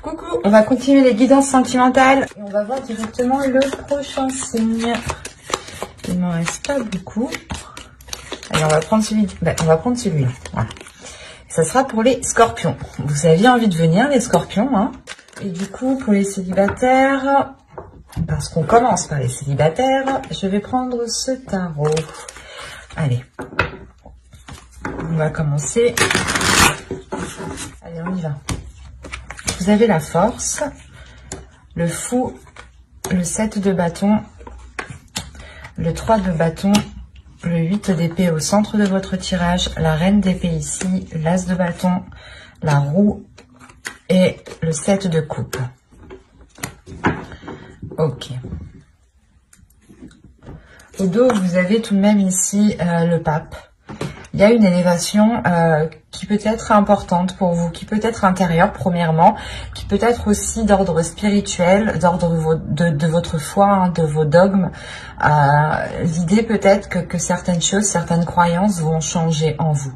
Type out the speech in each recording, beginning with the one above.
Coucou, on va continuer les guidances sentimentales et on va voir directement le prochain signe. Il m'en reste pas beaucoup. Allez, on va prendre celui-là. Voilà. Ça sera pour les scorpions. Vous aviez envie de venir, les scorpions, hein. Et du coup, pour les célibataires, parce qu'on commence par les célibataires, je vais prendre ce tarot. Allez. On va commencer. Allez, on y va. Vous avez la force, le fou, le 7 de bâton, le 3 de bâton, le 8 d'épée au centre de votre tirage, la reine d'épée ici, l'as de bâton, la roue et le 7 de coupe. Ok. Au dos, vous avez tout de même ici le pape. Il y a une élévation qui peut être importante pour vous, qui peut être intérieure premièrement, qui peut être aussi d'ordre spirituel, d'ordre de votre foi, hein, de vos dogmes. L'idée peut être que certaines choses, certaines croyances vont changer en vous.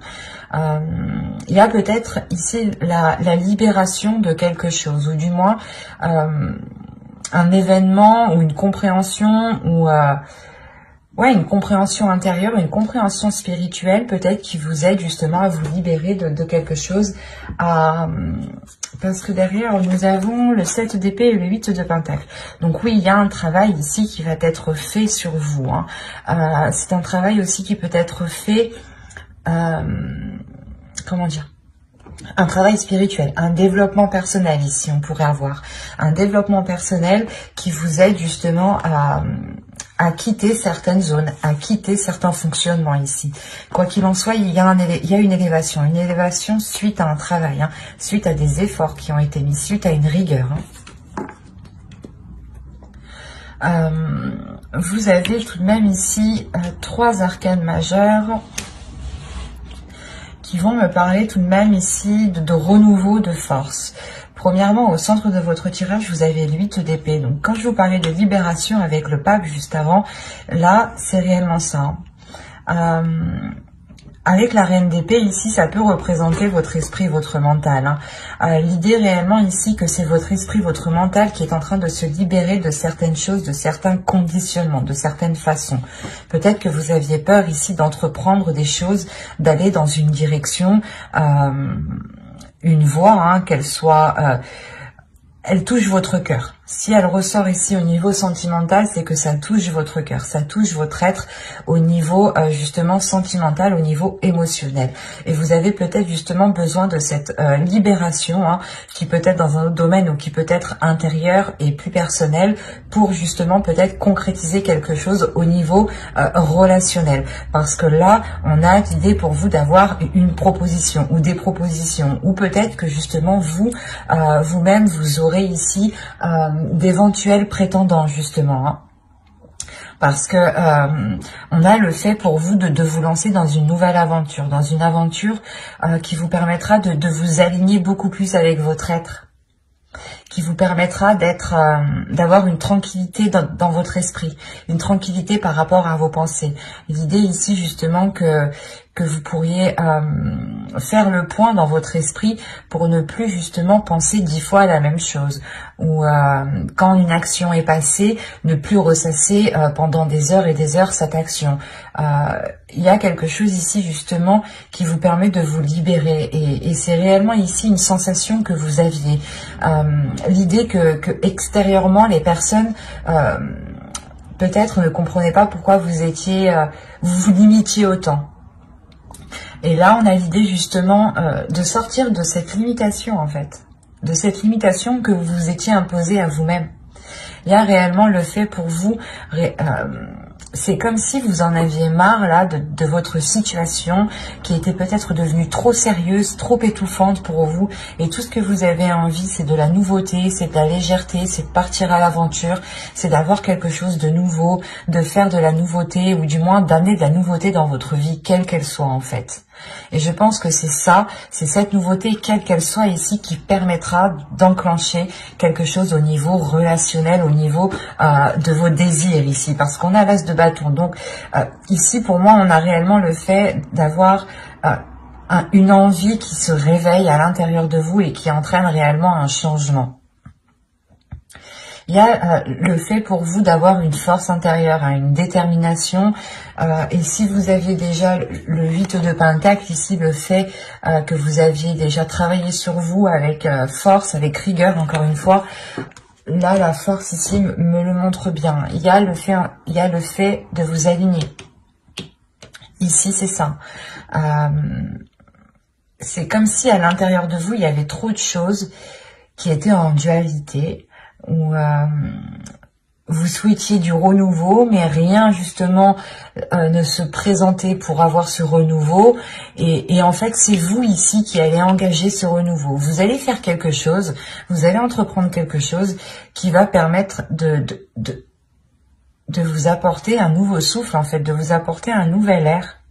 Il y a peut-être ici la libération de quelque chose, ou du moins un événement ou une compréhension ou... ouais, une compréhension intérieure, une compréhension spirituelle peut-être qui vous aide justement à vous libérer de quelque chose. Parce que derrière, nous avons le 7 d'épée et le 8 de pentacle. Donc oui, il y a un travail ici qui va être fait sur vous. Hein. C'est un travail aussi qui peut être fait... comment dire ? Un travail spirituel, un développement personnel ici, on pourrait avoir. Un développement personnel qui vous aide justement à quitter certaines zones, à quitter certains fonctionnements ici. Quoi qu'il en soit, il y a une élévation suite à un travail, hein, suite à des efforts qui ont été mis, suite à une rigueur. Hein. Vous avez tout de même ici 3 arcanes majeures qui vont me parler tout de même ici de renouveau de force. Premièrement, au centre de votre tirage, vous avez le 8 d'épée. Donc, quand je vous parlais de libération avec le pape juste avant, là, c'est réellement ça. Avec la reine d'épée, ici, ça peut représenter votre esprit, votre mental. Hein. L'idée réellement ici que c'est votre esprit, votre mental qui est en train de se libérer de certaines choses, de certains conditionnements, de certaines façons. Peut-être que vous aviez peur ici d'entreprendre des choses, d'aller dans une direction, une voie, hein, qu'elle soit... elle touche votre cœur. Si elle ressort ici au niveau sentimental, c'est que ça touche votre cœur, ça touche votre être au niveau justement sentimental, au niveau émotionnel. Et vous avez peut-être justement besoin de cette libération, hein, qui peut être dans un autre domaine ou qui peut être intérieur et plus personnel, pour justement peut-être concrétiser quelque chose au niveau relationnel. Parce que là, on a l'idée pour vous d'avoir une proposition ou des propositions, ou peut-être que justement vous, vous-même, vous aurez ici d'éventuels prétendants justement, hein. Parce que on a le fait pour vous de vous lancer dans une nouvelle aventure, dans une aventure qui vous permettra de vous aligner beaucoup plus avec votre être, qui vous permettra d'avoir une tranquillité dans votre esprit, une tranquillité par rapport à vos pensées. L'idée ici justement que vous pourriez faire le point dans votre esprit pour ne plus justement penser 10 fois à la même chose. Ou quand une action est passée, ne plus ressasser pendant des heures et des heures cette action. Il y a quelque chose ici justement qui vous permet de vous libérer. Et c'est réellement ici une sensation que vous aviez. L'idée que extérieurement les personnes... peut-être ne comprenaient pas pourquoi vous vous limitiez autant. Et là, on a l'idée justement de sortir de cette limitation en fait, de cette limitation que vous étiez imposée à vous-même. Il y a réellement le fait pour vous, c'est comme si vous en aviez marre là de votre situation qui était peut-être devenue trop sérieuse, trop étouffante pour vous. Et tout ce que vous avez envie, c'est de la nouveauté, c'est de la légèreté, c'est de partir à l'aventure, c'est d'avoir quelque chose de nouveau, de faire de la nouveauté ou du moins d'amener de la nouveauté dans votre vie, quelle qu'elle soit en fait. Et je pense que c'est ça, c'est cette nouveauté, quelle qu'elle soit ici, qui permettra d'enclencher quelque chose au niveau relationnel, au niveau de vos désirs ici. Parce qu'on a l'as de bâton. Donc ici, pour moi, on a réellement le fait d'avoir une envie qui se réveille à l'intérieur de vous et qui entraîne réellement un changement. Il y a le fait pour vous d'avoir une force intérieure, une détermination. Et si vous aviez déjà le 8 de Pentacle, ici le fait que vous aviez déjà travaillé sur vous avec force, avec rigueur, encore une fois, là la force ici me le montre bien. Il y a le fait de vous aligner. Ici c'est ça. C'est comme si à l'intérieur de vous, il y avait trop de choses qui étaient en dualité, où vous souhaitiez du renouveau, mais rien justement ne se présentait pour avoir ce renouveau. Et en fait, c'est vous ici qui allez engager ce renouveau. Vous allez faire quelque chose, vous allez entreprendre quelque chose qui va permettre de vous apporter un nouveau souffle, en fait, de vous apporter un nouvel air.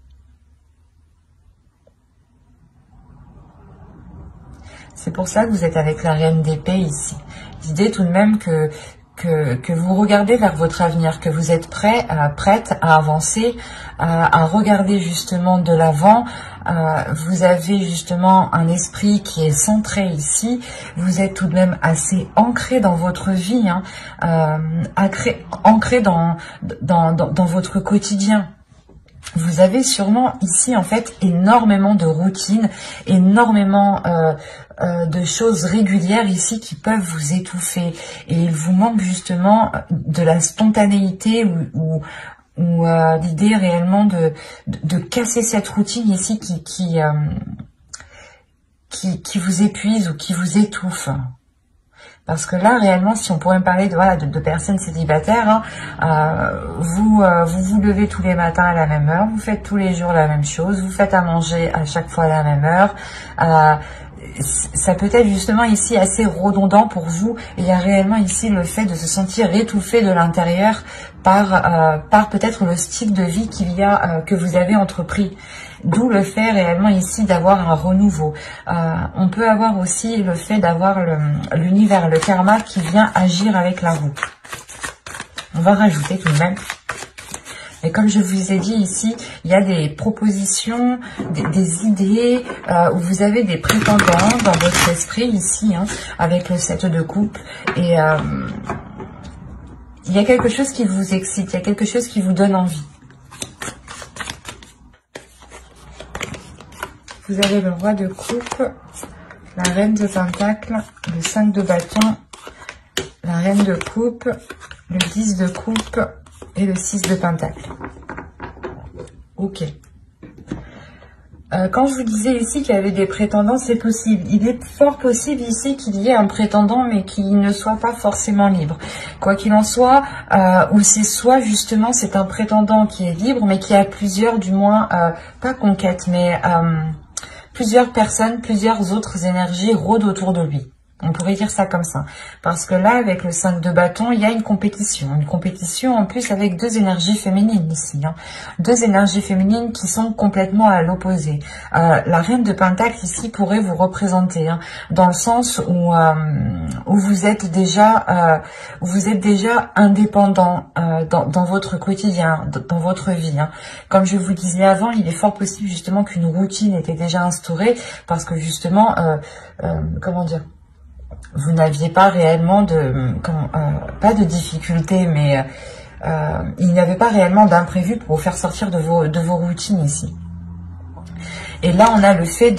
C'est pour ça que vous êtes avec la Reine d'épée ici. L'idée tout de même que vous regardez vers votre avenir, que vous êtes prête à avancer, à regarder justement de l'avant. Vous avez justement un esprit qui est centré ici. Vous êtes tout de même assez ancré dans votre vie, ancré dans votre quotidien. Vous avez sûrement ici en fait énormément de routines, énormément de choses régulières ici qui peuvent vous étouffer. Et il vous manque justement de la spontanéité ou l'idée réellement de casser cette routine ici qui vous épuise ou qui vous étouffe. Parce que là, réellement, si on pourrait me parler de personnes célibataires, vous levez tous les matins à la même heure, vous faites tous les jours la même chose, vous faites à manger à chaque fois à la même heure. Ça peut être justement ici assez redondant pour vous. Et il y a réellement ici le fait de se sentir étouffé de l'intérieur par peut-être le style de vie que vous avez entrepris. D'où le fait réellement ici d'avoir un renouveau. On peut avoir aussi le fait d'avoir l'univers, le karma qui vient agir avec la roue. On va rajouter tout de même. Et comme je vous ai dit ici, il y a des propositions, des idées, où vous avez des prétendants dans votre esprit ici, avec le 7 de coupe. Et il y a quelque chose qui vous excite, il y a quelque chose qui vous donne envie. Vous avez le roi de coupe, la reine de pentacle, le 5 de bâton, la reine de coupe, le 10 de coupe et le 6 de pentacle. Ok. Quand je vous disais ici qu'il y avait des prétendants, c'est possible. Il est fort possible ici qu'il y ait un prétendant, mais qui ne soit pas forcément libre. Quoi qu'il en soit, ou c'est soit justement c'est un prétendant qui est libre, mais qui a plusieurs, du moins, pas conquêtes, mais plusieurs personnes, plusieurs autres énergies rôdent autour de lui. On pourrait dire ça comme ça. Parce que là, avec le 5 de bâton, il y a une compétition. Une compétition en plus avec deux énergies féminines ici. Deux énergies féminines qui sont complètement à l'opposé. La reine de pentacle ici pourrait vous représenter. Dans le sens où vous êtes déjà indépendant dans votre quotidien, dans votre vie. Comme je vous le disais avant, il est fort possible justement qu'une routine était déjà instaurée. Parce que justement, comment dire, vous n'aviez pas réellement pas de difficultés, mais il n'y avait pas réellement d'imprévu pour vous faire sortir de vos routines ici. Et là, on a le fait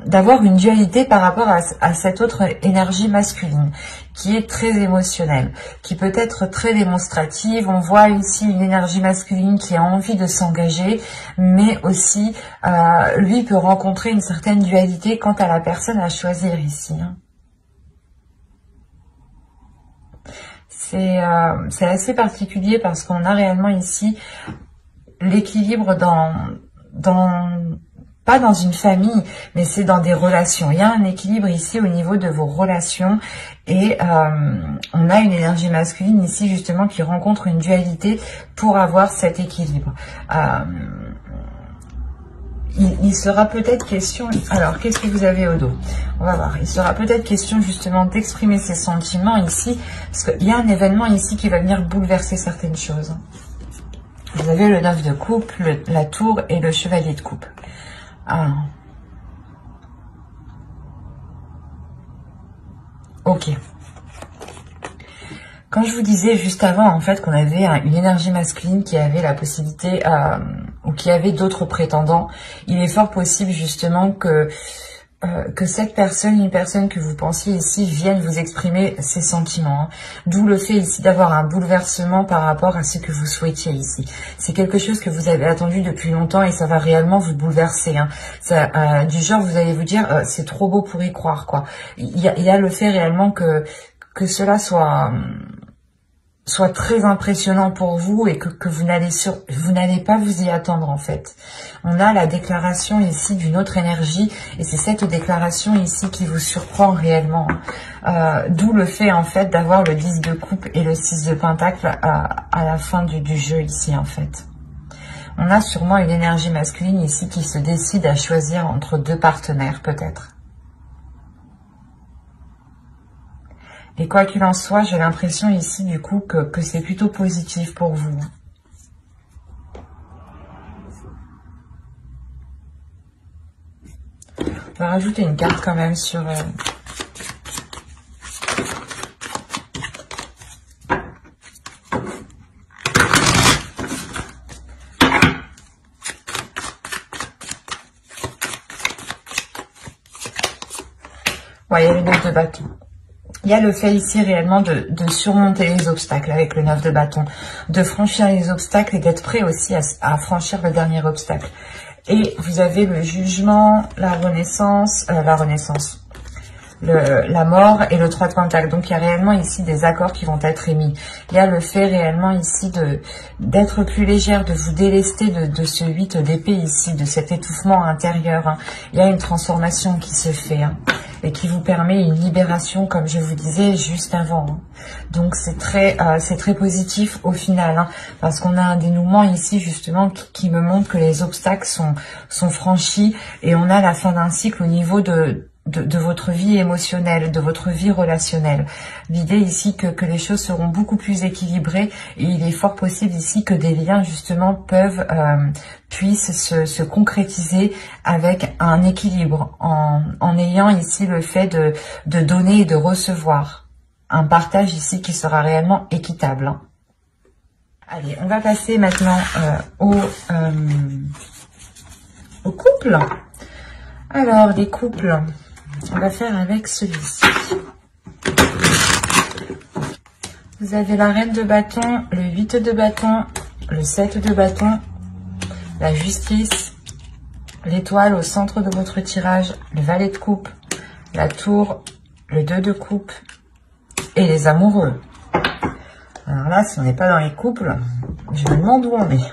d'avoir une dualité par rapport à cette autre énergie masculine, qui est très émotionnelle, qui peut être très démonstrative. On voit ici une énergie masculine qui a envie de s'engager, mais aussi, lui peut rencontrer une certaine dualité quant à la personne à choisir ici. C'est assez particulier parce qu'on a réellement ici l'équilibre pas dans une famille, mais c'est dans des relations. Il y a un équilibre ici au niveau de vos relations et on a une énergie masculine ici justement qui rencontre une dualité pour avoir cet équilibre. Il sera peut-être question... Alors, qu'est-ce que vous avez au dos? On va voir. Il sera peut-être question justement d'exprimer ses sentiments ici, parce qu'il y a un événement ici qui va venir bouleverser certaines choses. Vous avez le 9 de coupe, la tour et le chevalier de coupe. Ah. Ok. Quand je vous disais juste avant, en fait, qu'on avait une énergie masculine qui avait la possibilité, ou qui avait d'autres prétendants, il est fort possible justement que cette personne, une personne que vous pensiez ici, vienne vous exprimer ses sentiments. Hein. D'où le fait ici d'avoir un bouleversement par rapport à ce que vous souhaitiez ici. C'est quelque chose que vous avez attendu depuis longtemps et ça va réellement vous bouleverser. Hein. Ça, du genre, vous allez vous dire, c'est trop beau pour y croire, quoi. Il y a le fait réellement que cela soit très impressionnant pour vous et que vous n'allez pas vous y attendre en fait. On a la déclaration ici d'une autre énergie et c'est cette déclaration ici qui vous surprend réellement. D'où le fait en fait d'avoir le 10 de coupe et le 6 de pentacle à la fin du jeu ici en fait. On a sûrement une énergie masculine ici qui se décide à choisir entre deux partenaires peut-être. Et quoi qu'il en soit, j'ai l'impression ici du coup que c'est plutôt positif pour vous. On va rajouter une carte quand même sur... Ouais, il y a le 9 de bâton. Il y a le fait ici réellement de surmonter les obstacles avec le 9 de bâton, de franchir les obstacles et d'être prêt aussi à franchir le dernier obstacle. Et vous avez le jugement, la renaissance, la mort et le 3 de pentacle. Donc il y a réellement ici des accords qui vont être émis. Il y a le fait réellement ici d'être plus légère, de vous délester de ce 8 d'épée ici, de cet étouffement intérieur. Hein. Il y a une transformation qui se fait. Hein. Et qui vous permet une libération, comme je vous disais juste avant. Hein. Donc c'est très positif au final, hein, parce qu'on a un dénouement ici justement qui me montre que les obstacles sont franchis et on a la fin d'un cycle au niveau de votre vie émotionnelle, de votre vie relationnelle. L'idée ici que les choses seront beaucoup plus équilibrées et il est fort possible ici que des liens justement puissent se concrétiser avec un équilibre en ayant ici le fait de donner et de recevoir. Un partage ici qui sera réellement équitable. Hein. Allez, on va passer maintenant au couple. Alors, les couples... On va faire avec celui-ci. Vous avez la reine de bâton, le 8 de bâton, le 7 de bâton, la justice, l'étoile au centre de votre tirage, le valet de coupe, la tour, le 2 de coupe et les amoureux. Alors là, si on n'est pas dans les couples, je me demande où on est.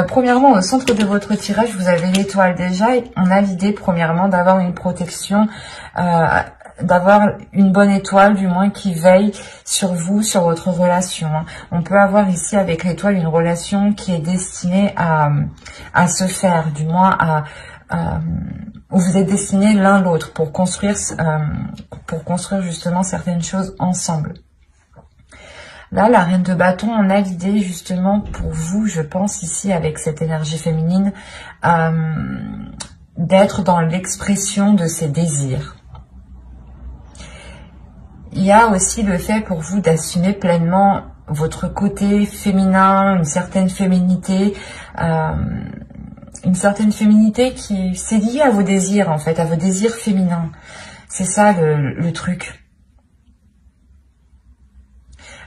Premièrement, au centre de votre tirage, vous avez l'étoile déjà. On a l'idée, premièrement, d'avoir une protection, d'avoir une bonne étoile, du moins, qui veille sur vous, sur votre relation. On peut avoir ici, avec l'étoile, une relation qui est destinée à se faire, du moins, où vous êtes destinés l'un l'autre pour construire justement certaines choses ensemble. Là, la reine de bâton, on a l'idée justement pour vous, je pense ici avec cette énergie féminine, d'être dans l'expression de ses désirs. Il y a aussi le fait pour vous d'assumer pleinement votre côté féminin, une certaine féminité qui c'est lié à vos désirs en fait, à vos désirs féminins. C'est ça le truc.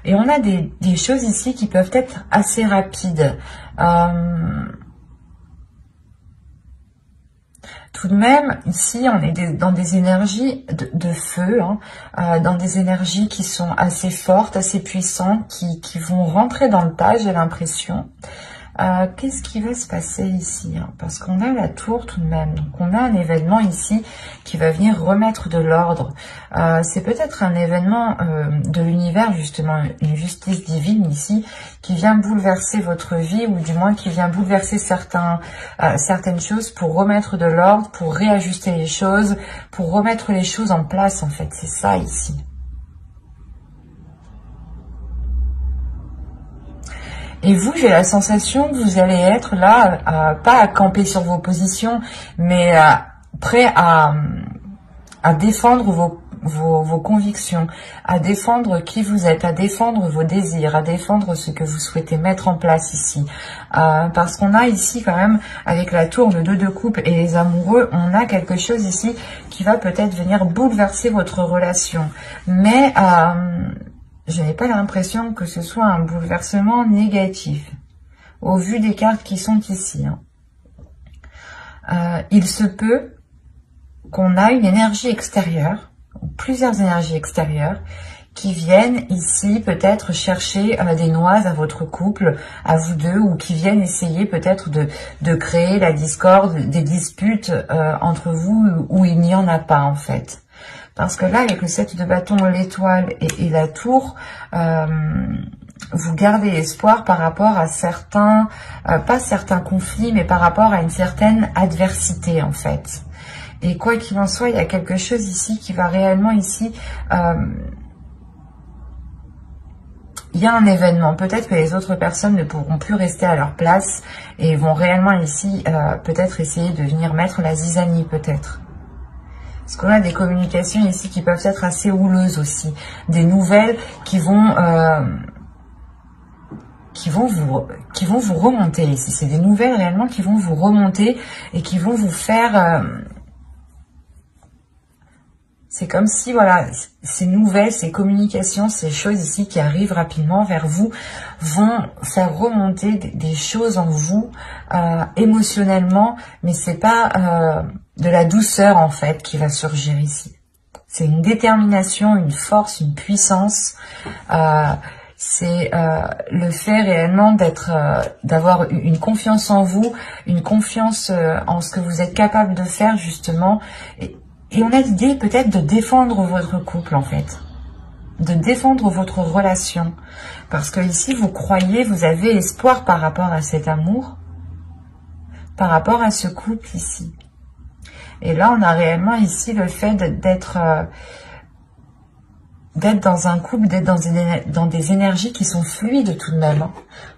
Et on a des choses ici qui peuvent être assez rapides. Tout de même, ici, on est dans des énergies de feu, hein, dans des énergies qui sont assez fortes, assez puissantes, qui vont rentrer dans le tas, j'ai l'impression. Qu'est-ce qui va se passer ici, hein? Parce qu'on a la tour tout de même. Donc on a un événement ici qui va venir remettre de l'ordre. C'est peut-être un événement de l'univers, justement, une justice divine ici, qui vient bouleverser votre vie, ou du moins qui vient bouleverser certaines choses pour remettre de l'ordre, pour réajuster les choses, pour remettre les choses en place, en fait. C'est ça Et vous, j'ai la sensation que vous allez être là, pas à camper sur vos positions, mais prêt à défendre vos convictions, à défendre qui vous êtes, à défendre vos désirs, à défendre ce que vous souhaitez mettre en place ici. Parce qu'on a ici quand même, avec la tour, le 2 de coupe et les amoureux, on a quelque chose ici qui va peut-être venir bouleverser votre relation. Mais je n'ai pas l'impression que ce soit un bouleversement négatif, au vu des cartes qui sont ici. Il se peut qu'on a une énergie extérieure, plusieurs énergies extérieures, qui viennent ici peut-être chercher des noises à votre couple, à vous deux, ou qui viennent essayer peut-être de créer la discorde, des disputes entre vous où il n'y en a pas en fait. Parce que là, avec le 7 de bâton, l'étoile et la tour, vous gardez espoir par rapport à certains, pas certains conflits, mais par rapport à une certaine adversité en fait. Et quoi qu'il en soit, il y a quelque chose ici qui va réellement ici... il y a un événement. Peut-être que les autres personnes ne pourront plus rester à leur place et vont réellement ici peut-être essayer de venir mettre la zizanie peut-être. Parce qu'on a des communications ici qui peuvent être assez houleuses aussi. Des nouvelles qui vont vous remonter ici. C'est des nouvelles réellement qui vont vous remonter et qui vont vous faire... c'est comme si, voilà, ces nouvelles, ces communications, ces choses ici qui arrivent rapidement vers vous vont faire remonter des choses en vous émotionnellement, mais c'est pas de la douceur en fait qui va surgir ici. C'est une détermination, une force, une puissance. C'est le fait réellement d'avoir une confiance en vous, une confiance en ce que vous êtes capable de faire justement. Et on a l'idée peut-être de défendre votre couple en fait, de défendre votre relation. Parce que ici vous croyez, vous avez espoir par rapport à cet amour, par rapport à ce couple ici. Et là on a réellement ici le fait d'être dans un couple, d'être dans des énergies qui sont fluides tout de même. Hein.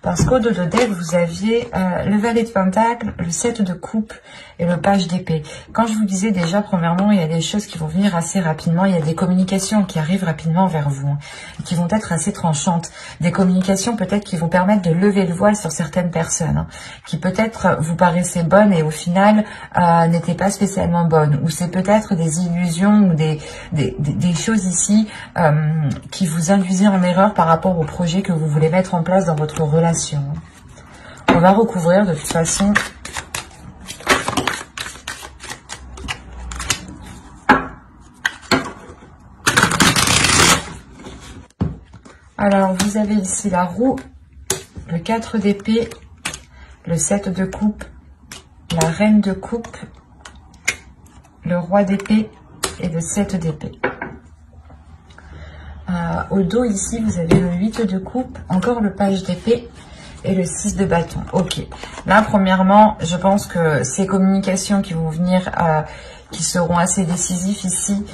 Parce qu'au dos de deck, vous aviez le valet de pentacle, le 7 de coupe et le page d'épée. Quand je vous disais déjà, premièrement, il y a des choses qui vont venir assez rapidement. Il y a des communications qui arrivent rapidement vers vous, hein, qui vont être assez tranchantes. Des communications peut-être qui vont permettre de lever le voile sur certaines personnes, hein, qui peut-être vous paraissaient bonnes et au final n'étaient pas spécialement bonnes. Ou c'est peut-être des illusions ou des choses ici qui vous induisent en erreur par rapport au projet que vous voulez mettre en place dans votre relation. On va recouvrir de toute façon. Alors, vous avez ici la roue, le 4 d'épée, le 7 de coupe, la reine de coupe, le roi d'épée et le 7 d'épée. Au dos ici, vous avez le 8 de coupe, encore le page d'épée et le 6 de bâton. Ok. Là, premièrement, je pense que ces communications qui vont venir, qui seront assez décisives ici,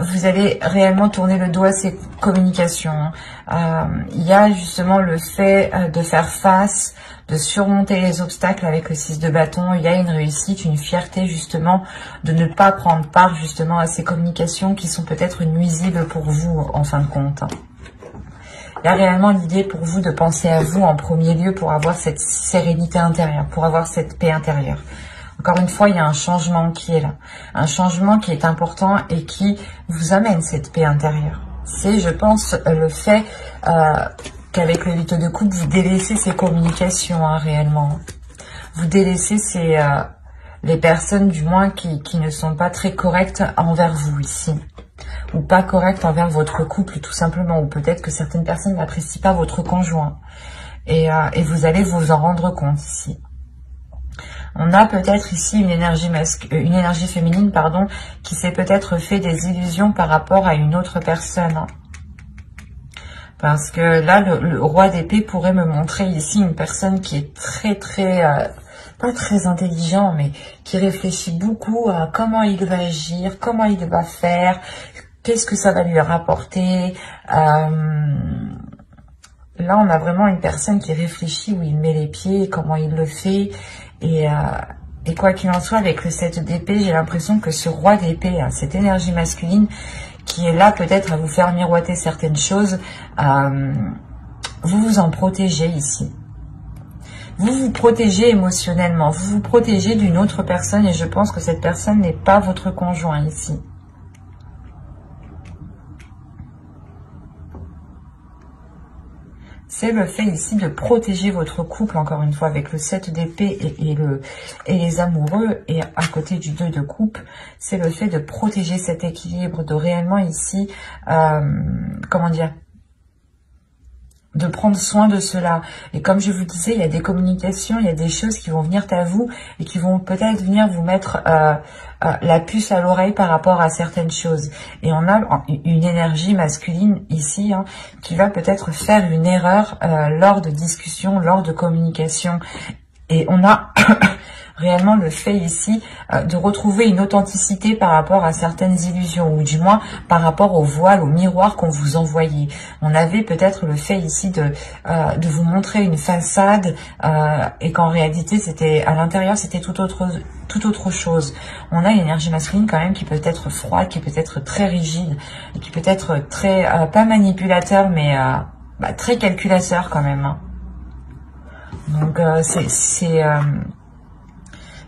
vous allez réellement tourner le dos à ces communications. Il y a justement le fait de faire face, de surmonter les obstacles avec le 6 de bâton. Il y a une réussite, une fierté justement de ne pas prendre part justement à ces communications qui sont peut-être nuisibles pour vous en fin de compte. Il y a réellement l'idée pour vous de penser à vous en premier lieu pour avoir cette sérénité intérieure, pour avoir cette paix intérieure. Encore une fois, il y a un changement qui est là. Un changement qui est important et qui vous amène cette paix intérieure. C'est, je pense, le fait qu'avec le 8 de coupe, vous délaissez ces communications, hein, réellement. Vous délaissez les personnes, du moins, qui ne sont pas très correctes envers vous ici. Ou pas correctes envers votre couple, tout simplement. Ou peut-être que certaines personnes n'apprécient pas votre conjoint. Et vous allez vous en rendre compte ici. On a peut-être ici une énergie féminine, pardon, qui s'est peut-être fait des illusions par rapport à une autre personne. Hein. Parce que là, le roi d'épée pourrait me montrer ici une personne qui est pas très intelligent, mais qui réfléchit beaucoup à comment il va agir, comment il va faire, qu'est-ce que ça va lui rapporter. là, on a vraiment une personne qui réfléchit où il met les pieds, comment il le fait. Et quoi qu'il en soit, avec le 7 d'épée, j'ai l'impression que ce roi d'épée, hein, cette énergie masculine qui est là peut-être à vous faire miroiter certaines choses, vous vous en protégez ici. Vous vous protégez émotionnellement, vous vous protégez d'une autre personne et je pense que cette personne n'est pas votre conjoint ici. C'est le fait ici de protéger votre couple, encore une fois, avec le 7 d'épée et les amoureux, et à côté du 2 de coupe, c'est le fait de protéger cet équilibre, de réellement ici, comment dire, de prendre soin de cela. Et comme je vous disais, il y a des communications, il y a des choses qui vont venir à vous et qui vont peut-être venir vous mettre la puce à l'oreille par rapport à certaines choses. Et on a une énergie masculine ici, hein, qui va peut-être faire une erreur lors de discussions, lors de communication. Et on a réellement le fait ici de retrouver une authenticité par rapport à certaines illusions, ou du moins par rapport au voile, au miroir qu'on vous envoyait. On avait peut-être le fait ici de vous montrer une façade et qu'en réalité, c'était à l'intérieur, c'était tout autre chose. On a une énergie masculine quand même qui peut être froide, qui peut être très rigide, et qui peut être très, pas manipulateur, mais très calculateur quand même. Hein. Donc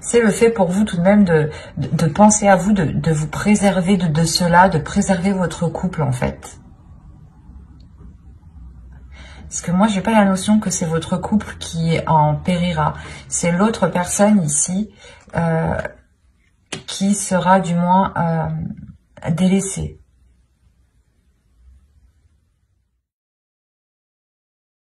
c'est le fait pour vous tout de même de penser à vous, de vous préserver de cela, de préserver votre couple en fait. Parce que moi, j'ai pas la notion que c'est votre couple qui en périra. C'est l'autre personne ici qui sera du moins délaissée.